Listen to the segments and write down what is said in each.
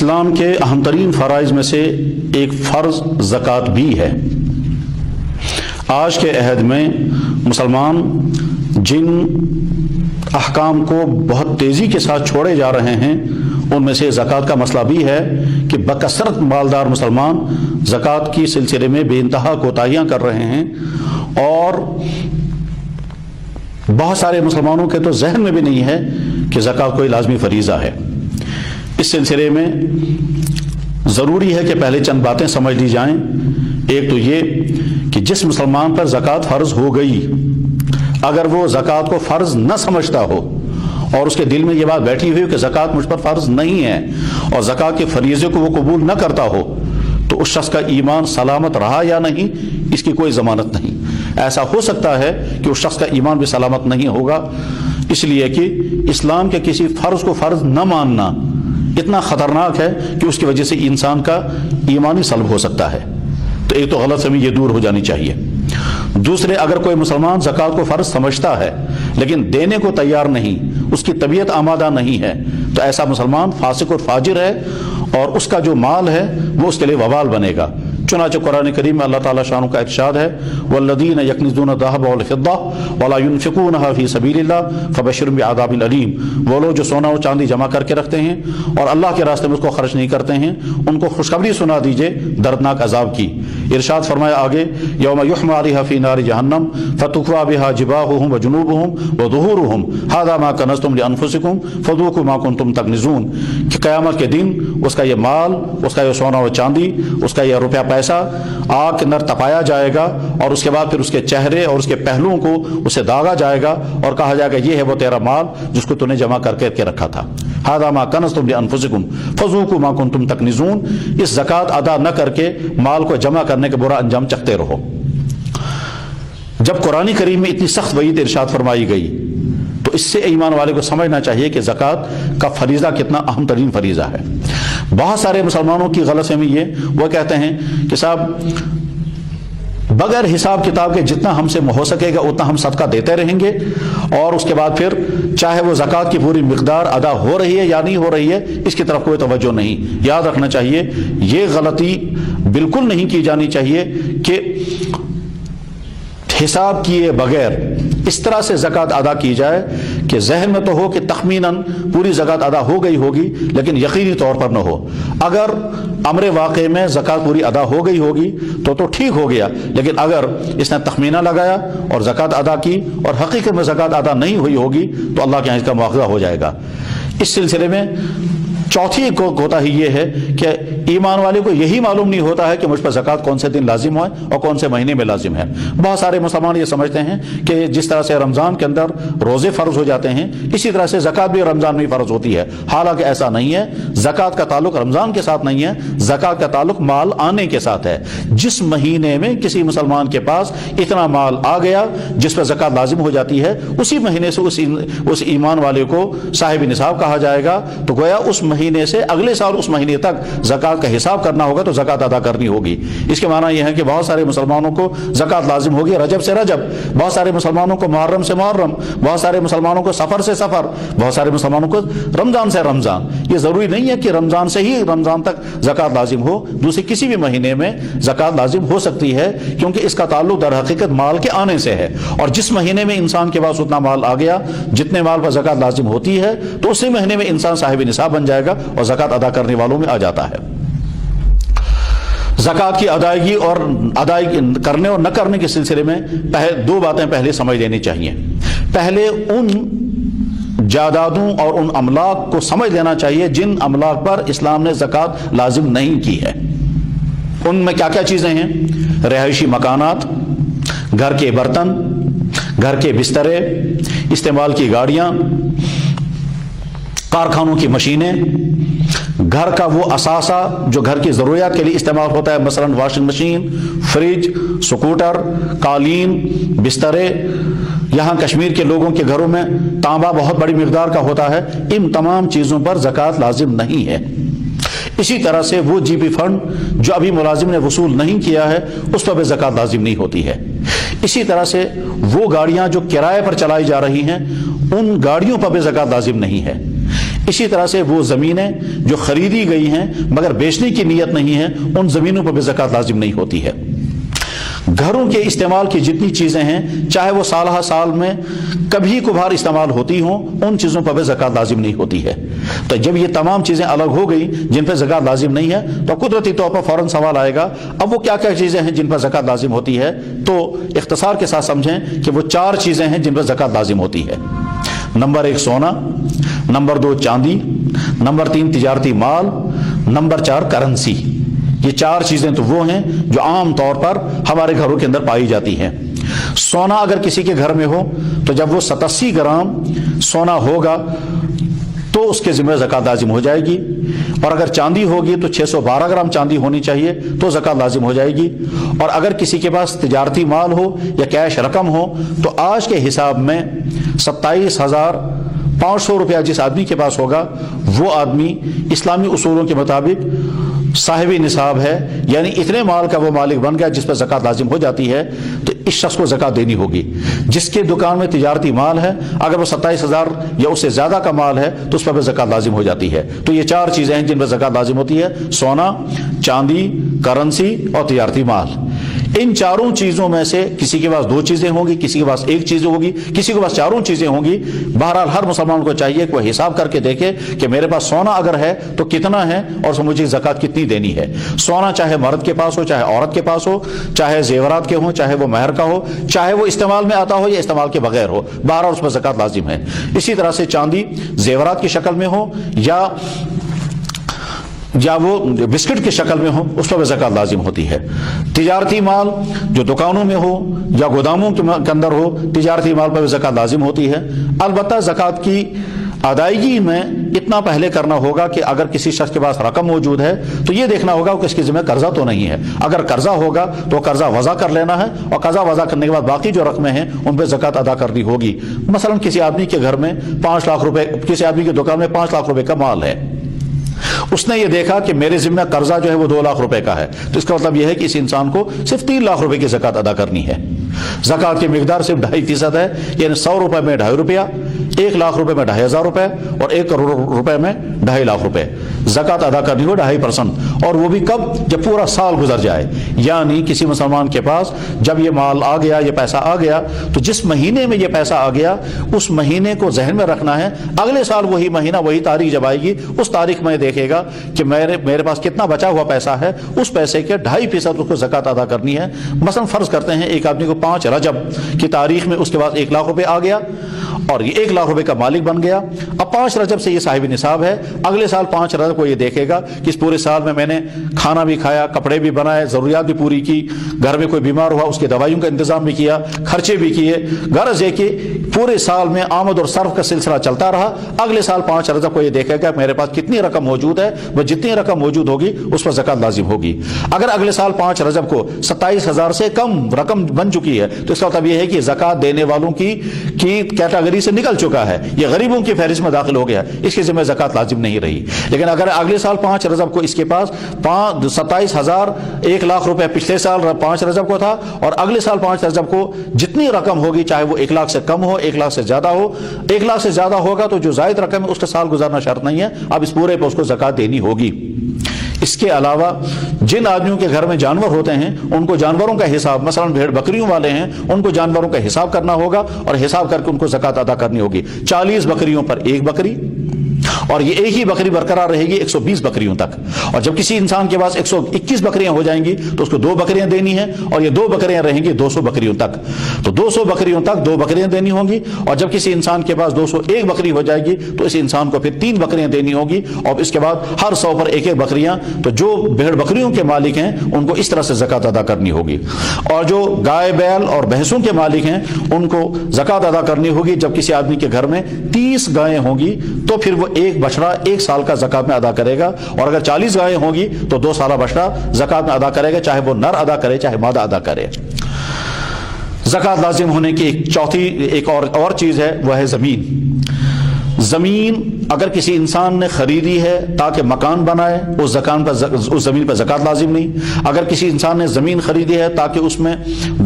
اسلام کے اہم ترین فرائض میں سے ایک فرض زکوٰۃ بھی ہے۔ آج کے عہد میں مسلمان جن احکام کو بہت تیزی کے ساتھ چھوڑے جا رہے ہیں ان میں سے زکوٰۃ کا مسئلہ بھی ہے کہ بکثرت مالدار مسلمان زکوٰۃ کی سلسلے میں بے انتہا کوتاہیاں کر رہے ہیں، اور بہت سارے مسلمانوں کے تو ذہن میں بھی نہیں ہے کہ زکوٰۃ کوئی لازمی فریضہ ہے۔ اس سلسلے میں ضروری ہے کہ پہلے چند باتیں سمجھ لی جائیں۔ ایک تو یہ کہ جس مسلمان پر زکوٰۃ فرض ہو گئی، اگر وہ زکوٰۃ کو فرض نہ سمجھتا ہو اور اس کے دل میں یہ بات بیٹھی ہوئی کہ زکوٰۃ مجھ پر فرض نہیں ہے اور زکوٰۃ کے فریضے کو وہ قبول نہ کرتا ہو، تو اس شخص کا ایمان سلامت رہا یا نہیں اس کی کوئی ضمانت نہیں۔ ایسا ہو سکتا ہے کہ اس شخص کا ایمان بھی سلامت نہیں ہوگا، اس لیے کہ اسلام کے کسی فرض کو فرض نہ ماننا اتنا خطرناک ہے کہ اس کی وجہ سے انسان کا ایمان ہی سلب ہو سکتا ہے۔ تو ایک تو غلط فہمی یہ دور ہو جانی چاہیے۔ دوسرے، اگر کوئی مسلمان زکوٰۃ کو فرض سمجھتا ہے لیکن دینے کو تیار نہیں، اس کی طبیعت آمادہ نہیں ہے، تو ایسا مسلمان فاسق اور فاجر ہے، اور اس کا جو مال ہے وہ اس کے لیے وبال بنے گا۔ چنانچہ قرآن کریم میں اللہ تعالیٰ شانہ کا ارشاد ہے، والذین یکنزون الذھب والفضہ ولا ينفقونها فی سبیل اللہ فبشرهم بعذاب علیم۔ وہ لوگ جو سونا اور چاندی جمع کر کے رکھتے ہیں اور اللہ کے راستے میں اس کو خرچ نہیں کرتے ہیں، ان کو خوشخبری سنا دیجئے دردناک عذاب کی۔ ارشاد فرمایا آگے، یوم یحمى علیہا فی نار جہنم فتکوی بہا جباہہم وجنوبہم وظہورہم ھذا ما کنزتم لانفسکم فذوقوا ما کنتم تکنزون، کہ قیامت کے دن اس کا یہ مال، اس کا یہ سونا و چاندی، اس کا یہ روپیہ پیسہ آگ کے اندر تپایا جائے گا، اور اس کے بعد پھر اس کے چہرے اور اس کے پہلوؤں کو اسے داغا جائے گا اور کہا جائے گا یہ ہے وہ تیرا مال جس کو تو نے جمع کر کے رکھا تھا۔ ھذا ما کنزتم لانفسکم فذوقوا ما کنتم تکنزون۔ اس زکوٰۃ ادا نہ کر کے مال کو جمع کرنے کے برا انجام چکھتے رہو۔ جب قرآن کریم میں اتنی سخت وعید ارشاد فرمائی گئی تو اس سے ایمان والے کو سمجھنا چاہیے کہ زکوٰۃ کا فریضہ کتنا اہم ترین فریضہ ہے۔ بہت سارے مسلمانوں کی غلط فہمی یہ، وہ کہتے ہیں کہ صاحب بغیر حساب کتاب کے جتنا ہم سے ہو سکے گا اتنا ہم صدقہ دیتے رہیں گے، اور اس کے بعد پھر چاہے وہ زکوٰۃ کی پوری مقدار ادا ہو رہی ہے یا نہیں ہو رہی ہے اس کی طرف کوئی توجہ نہیں۔ یاد رکھنا چاہیے یہ غلطی بالکل نہیں کی جانی چاہیے کہ حساب کیے بغیر اس طرح سے زکوٰۃ ادا کی جائے کہ ذہن میں تو ہو کہ تخمیناً پوری زکوٰۃ ادا ہو گئی ہوگی لیکن یقینی طور پر نہ ہو۔ اگر امر واقع میں زکوٰۃ پوری ادا ہو گئی ہوگی تو ٹھیک ہو گیا، لیکن اگر اس نے تخمینہ لگایا اور زکوٰۃ ادا کی اور حقیقت میں زکوٰۃ ادا نہیں ہوئی ہوگی تو اللہ کے یہاں اس کا مواخذہ ہو جائے گا۔ اس سلسلے میں چوتھی کوتاہی یہ ہے کہ ایمان والے کو یہی معلوم نہیں ہوتا ہے کہ مجھ پر زکوٰۃ کون سے دن لازم ہے اور کون سے مہینے میں لازم ہے۔ بہت سارے مسلمان یہ سمجھتے ہیں کہ جس طرح سے رمضان کے اندر روزے فرض ہو جاتے ہیں اسی طرح سے زکوٰۃ بھی رمضان میں فرض ہوتی ہے، حالانکہ ایسا نہیں ہے۔ زکوٰۃ کا تعلق رمضان کے ساتھ نہیں ہے، زکوٰۃ کا تعلق مال آنے کے ساتھ ہے۔ جس مہینے میں کسی مسلمان کے پاس اتنا مال آ گیا جس پر زکوٰۃ لازم ہو جاتی ہے، اسی مہینے سے اس ایمان والے کو صاحب نصاب کہا جائے گا۔ تو گویا اس مہینے سے اگلے سال اس مہینے تک زکوٰۃ کا حساب کرنا ہوگا تو زکوٰۃ ادا کرنی ہوگی۔ اس کے معنی یہ ہے کہ بہت سارے مسلمانوں کو زکوٰۃ لازم ہوگی رجب سے رجب، بہت سارے مسلمانوں کو محرم سے محرم، بہت سارے مسلمانوں کو سفر سے سفر، بہت سارے مسلمانوں کو رمضان سے رمضان۔ یہ ضروری نہیں ہے کہ رمضان سے ہی رمضان تک زکوٰۃ لازم ہو، دوسرے کسی بھی مہینے میں زکوٰۃ لازم ہو سکتی ہے، کیونکہ اس کا تعلق در حقیقت مال کے آنے سے ہے، اور جس مہینے میں انسان کے پاس اتنا مال آ گیا جتنے مال پر زکوٰۃ لازم ہوتی ہے تو اسی مہینے میں انسان صاحب نصاب بن جائے گا اور زکوٰۃ ادا کرنے والوں میں آ جاتا ہے۔ زکوٰۃ کی ادائیگی اور ادائیگی کرنے اور نہ کرنے کے سلسلے میں دو باتیں پہلے سمجھ لینی چاہیے۔ پہلے ان جائیدادوں اور ان املاک کو سمجھ لینا چاہیے جن املاک پر اسلام نے زکوٰۃ لازم نہیں کی ہے۔ ان میں کیا کیا چیزیں ہیں؟ رہائشی مکانات، گھر کے برتن، گھر کے بسترے، استعمال کی گاڑیاں، کارخانوں کی مشینیں، گھر کا وہ اثاثہ جو گھر کی ضروریات کے لیے استعمال ہوتا ہے، مثلا واشنگ مشین، فریج، سکوٹر، قالین، بسترے۔ یہاں کشمیر کے لوگوں کے گھروں میں تانبا بہت بڑی مقدار کا ہوتا ہے، ان تمام چیزوں پر زکوٰۃ لازم نہیں ہے۔ اسی طرح سے وہ جی پی فنڈ جو ابھی ملازم نے وصول نہیں کیا ہے اس پر بھی زکوٰۃ لازم نہیں ہوتی ہے۔ اسی طرح سے وہ گاڑیاں جو کرائے پر چلائی جا رہی ہیں ان گاڑیوں پر بھی زکوٰۃ لازم نہیں ہے۔ اسی طرح سے وہ زمینیں جو خریدی گئی ہیں مگر بیچنے کی نیت نہیں ہے، ان زمینوں پر بھی زکوٰۃ لازم نہیں ہوتی ہے۔ گھروں کے استعمال کی جتنی چیزیں ہیں، چاہے وہ سالہ سال میں کبھی کبھار استعمال ہوتی ہوں، ان چیزوں پر بھی زکوٰۃ لازم نہیں ہوتی ہے۔ تو جب یہ تمام چیزیں الگ ہو گئی جن پر زکوٰۃ لازم نہیں ہے، تو قدرتی طور پر فوراً سوال آئے گا اب وہ کیا کیا چیزیں ہیں جن پر زکوٰۃ لازم ہوتی ہے۔ تو اختصار کے ساتھ سمجھیں کہ وہ 4 چیزیں ہیں جن پر زکوٰۃ لازم ہوتی ہے۔ نمبر 1 سونا، نمبر 2 چاندی، نمبر 3 تجارتی مال، نمبر 4 کرنسی۔ یہ 4 چیزیں تو وہ ہیں جو عام طور پر ہمارے گھروں کے اندر پائی جاتی ہیں۔ سونا اگر کسی کے گھر میں ہو تو جب وہ 87 گرام سونا ہوگا تو اس کے ذمہ زکوٰۃ لازم ہو جائے گی، اور اگر چاندی ہوگی تو 612 گرام چاندی ہونی چاہیے تو زکوٰۃ لازم ہو جائے گی، اور اگر کسی کے پاس تجارتی مال ہو یا کیش رقم ہو تو آج کے حساب میں 27,500 روپیہ جس آدمی کے پاس ہوگا وہ آدمی اسلامی اصولوں کے مطابق صاحب نصاب ہے، یعنی اتنے مال کا وہ مالک بن گیا جس پر زکوٰۃ لازم ہو جاتی ہے، تو اس شخص کو زکوٰۃ دینی ہوگی۔ جس کے دکان میں تجارتی مال ہے اگر وہ 27,000 یا اس سے زیادہ کا مال ہے تو اس پر بھی زکوٰۃ لازم ہو جاتی ہے۔ تو یہ 4 چیزیں ہیں جن پر زکوٰۃ لازم ہوتی ہے: سونا، چاندی، کرنسی اور تجارتی مال۔ ان 4 چیزوں میں سے کسی کے پاس 2 چیزیں ہوں گی، کسی کے پاس 1 چیز ہوگی، کسی کے پاس 4 چیزیں ہوں گی۔ بہرحال ہر مسلمان کو چاہیے کہ وہ حساب کر کے دیکھے کہ میرے پاس سونا اگر ہے تو کتنا ہے اور مجھے زکوٰۃ کتنی دینی ہے۔ سونا چاہے مرد کے پاس ہو، چاہے عورت کے پاس ہو، چاہے زیورات کے ہوں، چاہے وہ مہر کا ہو، چاہے وہ استعمال میں آتا ہو یا استعمال کے بغیر ہو، بہرحال اس پر زکوٰۃ لازم ہے۔ اسی طرح سے چاندی زیورات کی شکل میں ہو یا وہ بسکٹ کی شکل میں ہو، اس پر بھی زکوٰۃ لازم ہوتی ہے۔ تجارتی مال جو دکانوں میں ہو یا گوداموں کے اندر ہو، تجارتی مال پر بھی زکوٰۃ لازم ہوتی ہے۔ البتہ زکوٰۃ کی ادائیگی میں اتنا پہلے کرنا ہوگا کہ اگر کسی شخص کے پاس رقم موجود ہے تو یہ دیکھنا ہوگا کہ اس کے ذمہ قرضہ تو نہیں ہے۔ اگر قرضہ ہوگا تو قرضہ وضع کر لینا ہے، اور قرضہ وضع کرنے کے بعد باقی جو رقمیں ہیں ان پہ زکوٰۃ ادا کرنی ہوگی۔ مثلا کسی آدمی کے گھر میں 5 لاکھ روپے، کسی آدمی کی دکان میں 5 لاکھ روپے کا مال ہے، اس نے یہ دیکھا کہ میرے ذمہ قرضہ جو ہے وہ 2 لاکھ روپے کا ہے، تو اس کا مطلب یہ ہے کہ اس انسان کو صرف 3 لاکھ روپے کی زکوٰۃ ادا کرنی ہے۔ زکوٰۃ کی مقدار صرف 2.5% ہے، یعنی 100 روپے میں 2.5 روپیہ، 1 لاکھ روپے میں 2,500 روپے اور 1 کروڑ روپے میں 2.5 لاکھ روپے زکوٰۃ ادا کرنی ہو 2.5%، اور وہ بھی کب؟ جب پورا سال گزر جائے۔ یعنی کسی مسلمان کے پاس جب یہ مال آ گیا، یہ پیسہ آ گیا، تو جس مہینے میں یہ پیسہ آ گیا اس مہینے کو ذہن میں رکھنا ہے۔ اگلے سال وہی مہینہ، وہی تاریخ جب آئے گی، اس تاریخ میں دیکھے گا کہ میرے پاس کتنا بچا ہوا پیسہ ہے، اس پیسے کے 2.5% اس کو زکوٰۃ ادا کرنی ہے۔ مثلا فرض کرتے ہیں ایک آدمی کو 5 رجب کی تاریخ میں اس کے پاس 1 لاکھ روپے آ گیا اور یہ 1 لاکھ روپے کا مالک بن گیا۔ اب 5 رجب سے یہ صاحب نصاب ہے، اگلے سال 5 رجب کو یہ دیکھے گا کہ اس پورے سال میں نے کھانا بھی کھایا، کپڑے بھی بنائے، ضروریات بھی پوری کی، گھر میں کوئی بیمار ہوا اس کے دوائیوں کا انتظام بھی کیا، خرچے بھی کیے۔ غرض یہ کہ پورے سال میں آمد اور صرف کا سلسلہ چلتا رہا۔ اگلے سال 5 رجب کو یہ دیکھے گا میرے پاس کتنی رقم موجود ہے، وہ جتنی رقم موجود ہوگی اس پر زکوٰۃ لازم ہوگی۔ اگر اگلے سال 5 رجب کو 27,000 سے کم رقم بن چکی ہے تو اس کا مطلب یہ ہے کہ زکوٰۃ دینے والوں کی کیٹیگری سے نکل چکا ہے، یہ غریبوں کی فہرست میں داخل ہو گیا، اس کے ذمہ زکوٰۃ لازم نہیں رہی۔ لیکن اگر اگلے سال 5 رجب کو اس کے پاس 27,000 1 لاکھ روپے پچھلے سال 5 رجب کو تھا، اور اگلے سال 5 رجب کو جتنی رقم ہوگی، چاہے وہ 1 لاکھ سے کم ہو، 1 لاکھ سے زیادہ ہو، 1 لاکھ سے زیادہ ہوگا تو جو زائد رقم ہے اس کا سال گزارنا شرط نہیں ہے، اب اس پورے پہ اس کو زکوٰۃ دینی ہوگی۔ اس کے علاوہ جن آدمیوں کے گھر میں جانور ہوتے ہیں ان کو جانوروں کا حساب، مثلا بھیڑ بکریوں والے ہیں ان کو جانوروں کا حساب کرنا ہوگا اور حساب کر کے ان کو زکوٰۃ ادا کرنی ہوگی۔ 40 بکریوں پر 1 بکری، اور یہ ایک ہی بکری برقرار رہے گی 120 بکریوں تک۔ اور جب کسی انسان کے پاس 121 بکریاں ہو جائیں گی تو اس کو 2 بکریاں دینی ہیں، اور یہ 2 بکریاں رہیں گی 200 بکریوں تک، تو 200 بکریوں تک 2 بکریاں دینی ہوں گی۔ اور جب کسی انسان کے پاس 201 بکری ہو جائے گی تو اس انسان کو پھر 3 بکریاں دینی ہوگی، اور اس کے بعد ہر 100 پر 1 بکریاں۔ تو جو بھیڑ بکریوں کے مالک ہیں ان کو اس طرح سے زکوٰۃ ادا کرنی ہوگی، اور جو گائے بیل اور بھینسوں کے مالک ہیں ان کو زکوٰۃ ادا کرنی ہوگی۔ جب کسی آدمی کے گھر میں 30 گائیں ہوں گی تو پھر وہ 1 بچڑا 1 سال کا زکوٰۃ میں ادا کرے گا، اور اگر 40 گائیں ہوں گی تو 2 سالہ بچڑا زکوٰۃ میں ادا کرے گا، چاہے وہ نر ادا کرے چاہے مادہ ادا کرے۔ زکوٰۃ لازم ہونے کی ایک اور چیز ہے، وہ ہے زمین۔ زمین اگر کسی انسان نے خریدی ہے تاکہ مکان بنائے اس زمین پر زکوٰۃ لازم نہیں، اگر کسی انسان نے زمین خریدی ہے تاکہ اس میں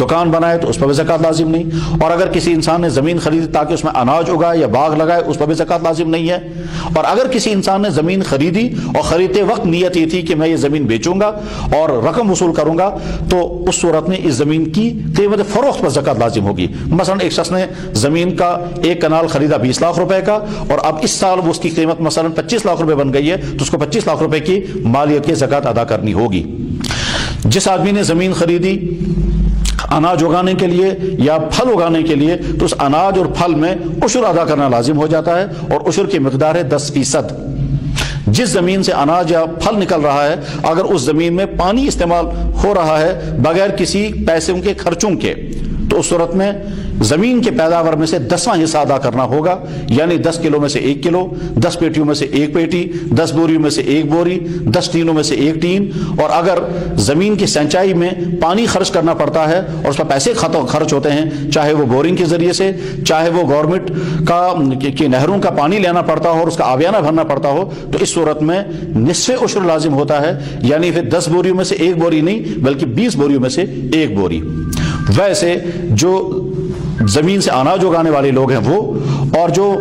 دکان بنائے تو اس پر بھی زکوٰۃ لازم نہیں، اور اگر کسی انسان نے زمین خریدی تاکہ اس میں اناج اگائے یا باغ لگائے اس پر بھی زکوٰۃ لازم نہیں ہے، اور اگر کسی انسان نے زمین خریدی اور خریدتے وقت نیت یہ تھی کہ میں یہ زمین بیچوں گا اور رقم وصول کروں گا تو اس صورت میں اس زمین کی قیمت فروخت پر زکوٰۃ لازم ہوگی۔ مثلا ایک شخص نے زمین کا ایک کنال خریدا 20 لاکھ روپے کا، اور اب اس سال اس کی قیمت مثلا 25 لاکھ روپے بن گئی ہے تو اس کو 25 لاکھ روپے کی مالیت کی زکوٰۃ ادا کرنی ہوگی۔ جس آدمی نے زمین خریدی اناج اگانے کے لیے یا پھل اگانے کے لیے تو اس اناج اور پھل میں عشر ادا کرنا لازم ہو جاتا ہے، اور عشر کی مقدار ہے 10%۔ جس زمین سے اناج یا پھل نکل رہا ہے اگر اس زمین میں پانی استعمال ہو رہا ہے بغیر کسی پیسوں کے خرچوں کے تو اس صورت میں زمین کے پیداوار میں سے 10واں حصہ ادا کرنا ہوگا، یعنی 10 کلو میں سے 1 کلو، 10 پیٹیوں میں سے 1 پیٹی، 10 بوریوں میں سے 1 بوری، 10 ٹینوں میں سے 1 ٹین۔ اور اگر زمین کی سینچائی میں پانی خرچ کرنا پڑتا ہے اور اس پر پیسے خرچ ہوتے ہیں، چاہے وہ بورنگ کے ذریعے سے، چاہے وہ گورنمنٹ کی نہروں کا پانی لینا پڑتا ہو اور اس کا آبیانہ بھرنا پڑتا ہو، تو اس صورت میں نصف عشر لازم ہوتا ہے، یعنی پھر 10 بوریوں میں سے 1 بوری نہیں بلکہ 20 بوریوں میں سے 1 بوری۔ ویسے جو زمین سے اناج اگانے والے لوگ ہیں وہ، اور جو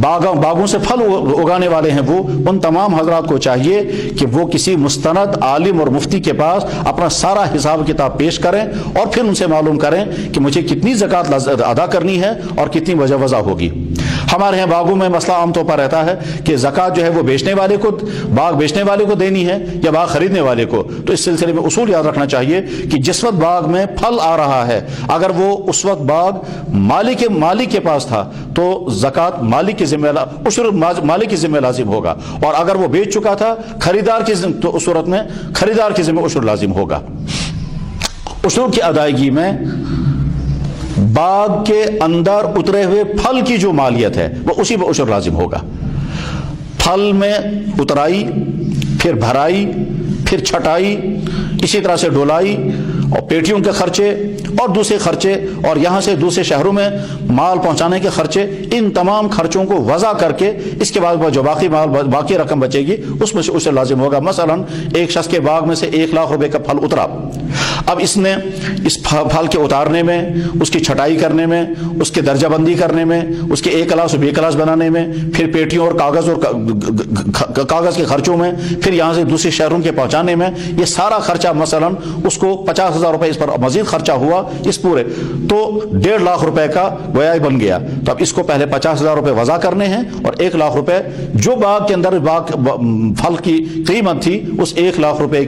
باغوں سے پھل اگانے والے ہیں وہ، ان تمام حضرات کو چاہیے کہ وہ کسی مستند عالم اور مفتی کے پاس اپنا سارا حساب کتاب پیش کریں اور پھر ان سے معلوم کریں کہ مجھے کتنی زکوٰۃ ادا کرنی ہے اور کتنی وضع ہوگی۔ ہمارے یہاں باغوں میں مسئلہ عام طور پر رہتا ہے کہ زکوٰۃ جو ہے وہ باغ بیچنے والے کو دینی ہے یا باغ خریدنے والے کو، تو اس سلسلے میں اصول یاد رکھنا چاہیے کہ جس وقت باغ میں پھل آ رہا ہے اگر وہ اس وقت باغ مالک کے پاس تھا تو زکوٰۃ مالک کی ذمہ لازم ہوگا، اور اگر وہ بیچ چکا تھا خریدار کی ذمہ تو اس صورت میں خریدار کی ذمہ عشر لازم ہوگا۔ عشر کی ادائیگی میں باغ کے اندر اترے ہوئے پھل کی جو مالیت ہے وہ اسی پر عشر لازم ہوگا۔ پھل میں اترائی، پھر بھرائی، پھر چھٹائی، اسی طرح سے ڈولائی اور پیٹیوں کے خرچے اور دوسرے خرچے اور یہاں سے دوسرے شہروں میں مال پہنچانے کے خرچے، ان تمام خرچوں کو وضع کر کے اس کے بعد جو باقی رقم بچے گی اس میں سے عشر لازم ہوگا۔ مثلا ایک شخص کے باغ میں سے 1 لاکھ روپے کا پھل اترا، اب اس نے اس پھل کے اتارنے میں، اس کی چھٹائی کرنے میں، اس کے درجہ بندی کرنے میں، اس کے ایک کلاس اور بے کلاس بنانے میں، پھر پیٹیوں اور کاغذ کے خرچوں میں، پھر یہاں سے دوسرے شہروں کے پہنچانے میں، یہ سارا خرچہ مثلا اس کو 50,000 روپے اس پر مزید خرچہ ہوا اس پورے، تو 1.5 لاکھ روپے کا گویا بن گیا۔ تو اب اس کو پہلے 50,000 روپے وضع کرنے ہیں اور 1 لاکھ روپے جو باغ کے اندر پھل کی قیمت تھی اس 1 لاکھ روپے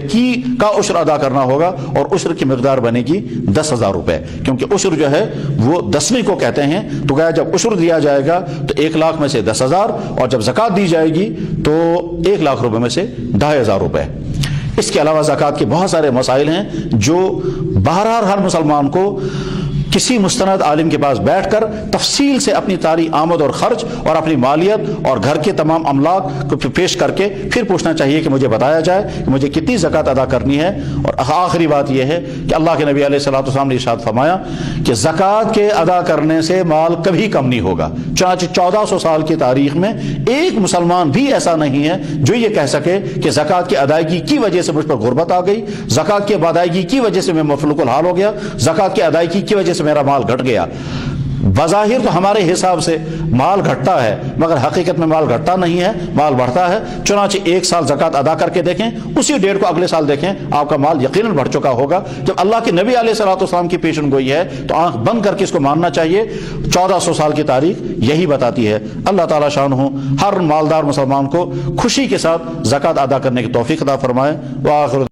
کا عشر ادا کرنا ہوگا، اور عشر کی مقدار بنے گی 10,000 روپے، کیونکہ عشر جو ہے وہ 10ویں کو کہتے ہیں۔ تو گویا جب عشر دیا جائے گا تو 1 لاکھ میں سے 10,000، اور جب زکوٰۃ دی جائے گی تو 1 لاکھ روپے میں سے 2,500 روپے۔ اس کے علاوہ زکوٰۃ کے بہت سارے مسائل ہیں جو بہرحال ہر مسلمان کو کسی مستند عالم کے پاس بیٹھ کر تفصیل سے اپنی ساری آمد اور خرچ اور اپنی مالیت اور گھر کے تمام املاک کو پیش کر کے پھر پوچھنا چاہیے کہ مجھے بتایا جائے کہ مجھے کتنی زکوٰۃ ادا کرنی ہے۔ اور آخری بات یہ ہے کہ اللہ کے نبی علیہ الصلوۃ والسلام نے ارشاد فرمایا کہ زکوٰۃ کے ادا کرنے سے مال کبھی کم نہیں ہوگا۔ چنانچہ 1400 سال کی تاریخ میں ایک مسلمان بھی ایسا نہیں ہے جو یہ کہہ سکے کہ زکوٰۃ کی ادائیگی کی وجہ سے مجھ پر غربت آ گئی، زکوٰۃ کی ادائیگی کی وجہ سے میں مفلوق الحال ہو گیا، زکوٰۃ کی ادائیگی کی وجہ سے میرا مال گھٹ گیا۔ بظاہر تو ہمارے حساب سے مال گھٹتا ہے مگر حقیقت میں مال گھٹتا نہیں ہے، مال بڑھتا ہے۔ چنانچہ 1 سال زکوٰۃ ادا کر کے دیکھیں، اسی ڈیٹ کو اگلے سال دیکھیں، آپ کا مال یقیناً بڑھ چکا ہوگا۔ جب اللہ کے نبی علیہ الصلوۃ والسلام کی پیشن گوئی ہے تو آنکھ بند کر کے اس کو ماننا چاہیے۔ 1400 سال کی تاریخ یہی بتاتی ہے۔ اللہ تعالیٰ شانہ ہر مالدار مسلمان کو خوشی کے ساتھ زکوٰۃ ادا کرنے کی توفیق عطا فرمائے۔ وآخر